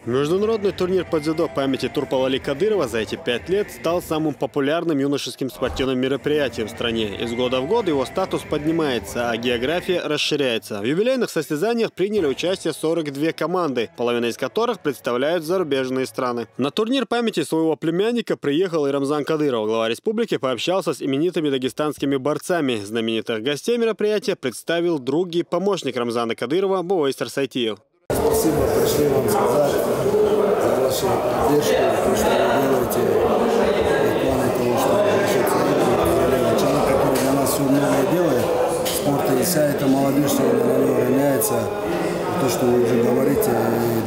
Международный турнир по дзюдо памяти Турпалали Кадырова за эти 5 лет стал самым популярным юношеским спортивным мероприятием в стране. Из года в год его статус поднимается, а география расширяется. В юбилейных состязаниях приняли участие 42 команды, половина из которых представляют зарубежные страны. На турнир памяти своего племянника приехал и Рамзан Кадыров. Глава республики пообщался с именитыми дагестанскими борцами. Знаменитых гостей мероприятия представил друг и помощник Рамзана Кадырова Бувайс Арсайтиев. Спасибо, пришли вам сказать за вашу поддержку, то, что вы делаете в плане того, что ваши цели, человек, который для нас все многое делает, спорта, и вся эта молодежь сегодня на него равняется. То, что вы уже говорите,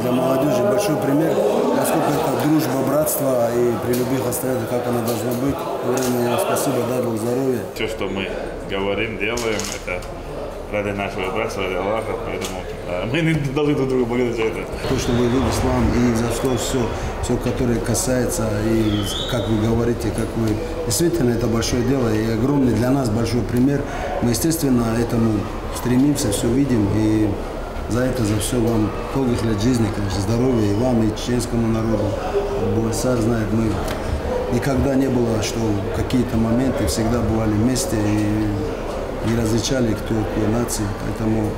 для молодежи большой пример, насколько это дружба, братство, и при любых обстоятельствах, как она должна быть. Время спасибо, дай Бог здоровья. Все, что мы говорим, делаем, это ради нашего братства, ради Аллаха, поэтому мы не должны друг друга благодарить за это. То, что вы в ислам, и за что все, которое касается, и как вы говорите, как вы... Действительно, это большое дело, и огромный для нас большой пример. Мы, естественно, этому стремимся, все видим, и за это, за все вам долгих лет жизни, конечно, здоровья и вам, и чеченскому народу. Буайсар знает, мы никогда не было, что какие-то моменты всегда бывали вместе, и не различали, кто какой нации. Поэтому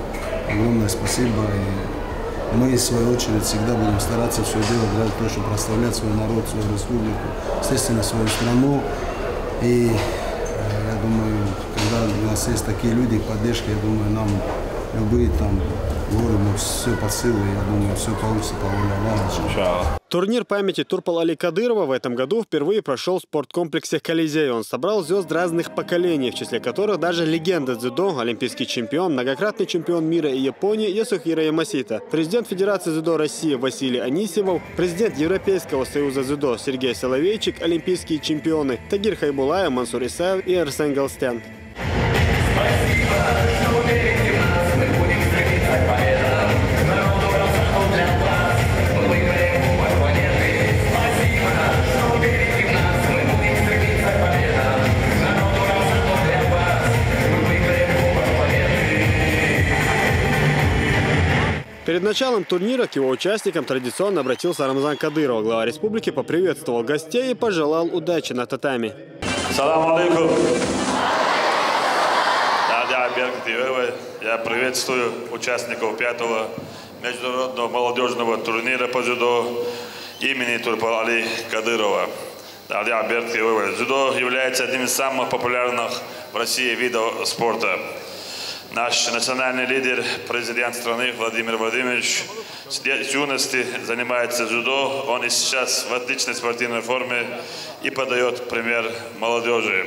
огромное спасибо. И мы, в свою очередь, всегда будем стараться все делать для того, чтобы прославлять свой народ, свою республику, естественно, свою страну. И я думаю, когда у нас есть такие люди, поддержка, я думаю, нам любые там горы, все по силу, я думаю, все получится по воле Аллаха. Турнир памяти Турпалали Кадырова в этом году впервые прошел в спорткомплексе «Колизей». Он собрал звезд разных поколений, в числе которых даже легенда дзюдо, олимпийский чемпион, многократный чемпион мира и Японии Ясухиро Ямасита, президент Федерации дзюдо России Василий Анисимов, президент Европейского союза дзюдо Сергей Соловейчик, олимпийские чемпионы Тагир Хайбулаев, Мансур Исаев и Арсен Галстян. Перед началом турнира к его участникам традиционно обратился Рамзан Кадыров. Глава республики поприветствовал гостей и пожелал удачи на татами. Салам алейкум. Я приветствую участников 5-го международного молодежного турнира по дзюдо имени Турпалали Кадырова. Дзюдо является одним из самых популярных в России видов спорта. Наш национальный лидер, президент страны Владимир Владимирович с юности занимается дзюдо. Он и сейчас в отличной спортивной форме и подает пример молодежи.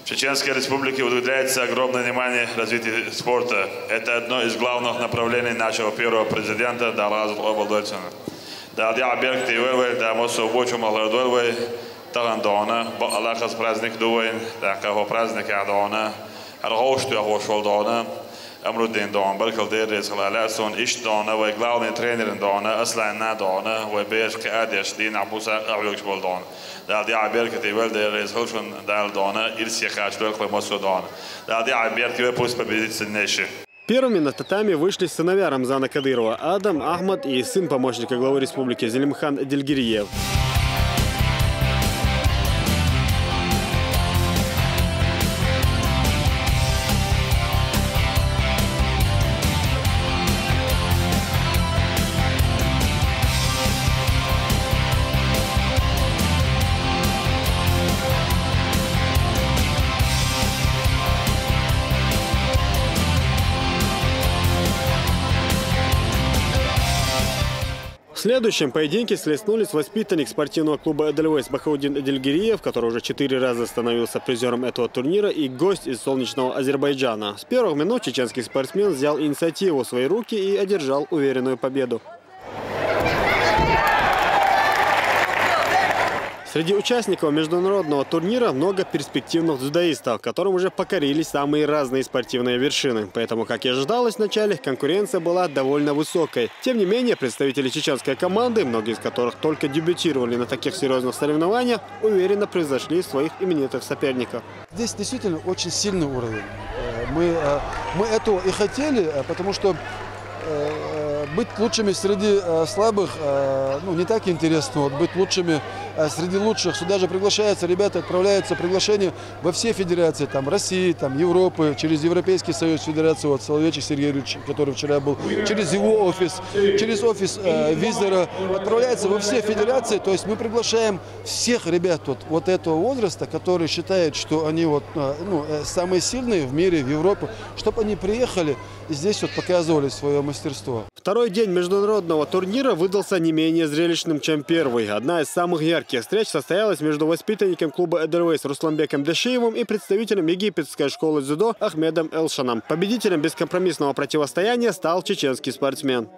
В Чеченской республике уделяется огромное внимание развитию спорта. Это одно из главных направлений нашего первого президента Далаза Обалдойцена. Далдя Беркти Вевель, да Мосо Бочу Малардовой, Тагандона, Аллахас праздник Дуэн, да Каго праздник Адона. Аргошту Агошвалдона, Амрудин Дон, Баркалдерис, Халаласон, Иштона, и главный тренер Дона, Аслайна Дона, и Бешки Адеш, Дин Абуса Авюкшвалдон. Далдя Беркти Вельдерис, Хушан Далдона, Ильсихач, Верхлемосудон. Далдя Беркти пусть победит сильнейший. Первыми на татами вышли сыновья Рамзана Кадырова Адам, Ахмад и сын помощника главы республики Зелимхан Дильгириев. В следующем поединке слеснулись воспитанник спортивного клуба «Эдельвейс» Бахаудин Эдельгириев, который уже 4 раза становился призером этого турнира, и гость из солнечного Азербайджана. С первых минут чеченский спортсмен взял инициативу в свои руки и одержал уверенную победу. Среди участников международного турнира много перспективных дзюдоистов, которым уже покорились самые разные спортивные вершины. Поэтому, как и ожидалось вначале, конкуренция была довольно высокой. Тем не менее, представители чеченской команды, многие из которых только дебютировали на таких серьезных соревнованиях, уверенно превзошли своих именитых соперников. Здесь действительно очень сильный уровень. Мы этого и хотели, потому что быть лучшими среди слабых, ну, не так интересно. Вот быть лучшими среди лучших. Сюда же приглашаются ребята, отправляются приглашения во все федерации, там, России, там, Европы, через Европейский союз, федерацию, вот, Соловейчик Сергей Юрьевич, который вчера был, через его офис, через офис визора, отправляется во все федерации. То есть мы приглашаем всех ребят вот этого возраста, которые считают, что они вот, ну, самые сильные в мире, в Европе, чтобы они приехали и здесь вот показывали свое мастерство. Второй день международного турнира выдался не менее зрелищным, чем первый. Одна из самых ярких встреч состоялась между воспитанником клуба «Эдельвейс» Русланбеком Дешиевым и представителем египетской школы дзюдо Ахмедом Элшаном. Победителем бескомпромиссного противостояния стал чеченский спортсмен.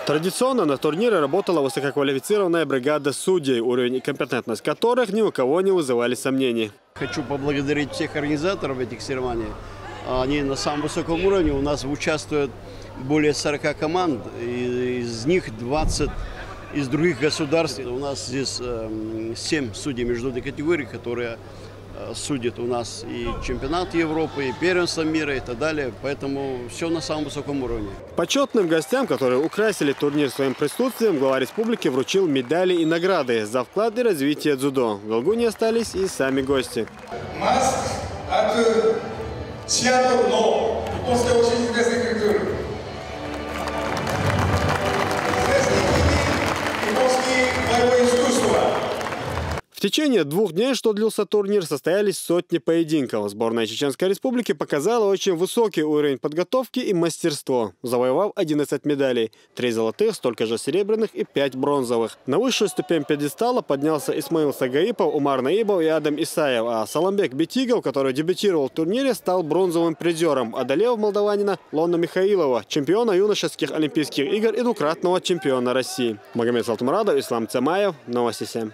Традиционно на турнире работала высококвалифицированная бригада судей, уровень и компетентность которых ни у кого не вызывали сомнений. Хочу поблагодарить всех организаторов этих соревнований. Они на самом высоком уровне. У нас участвует более 40 команд, из них 20 из других государств. У нас здесь 7 судей международной категории, которые судят у нас и чемпионат Европы, и первенство мира и так далее. Поэтому все на самом высоком уровне. Почетным гостям, которые украсили турнир своим присутствием, глава республики вручил медали и награды за вклад и развитие дзюдо. В долгу не остались и сами гости. Маск от Сиатл, но после очень известной культуры. В течение 2 дней, что длился турнир, состоялись сотни поединков. Сборная Чеченской Республики показала очень высокий уровень подготовки и мастерство, завоевав 11 медалей. 3 золотых, столько же серебряных и 5 бронзовых. На высшую ступень пьедестала поднялся Исмаил Сагаипов, Умар Наибов и Адам Исаев. А Саламбек Битигов, который дебютировал в турнире, стал бронзовым призером, одолев молдаванина Лонну Михаилова, чемпиона юношеских олимпийских игр и двукратного чемпиона России. Магомед Салтмурадов, Ислам Цамаев, Новости 7.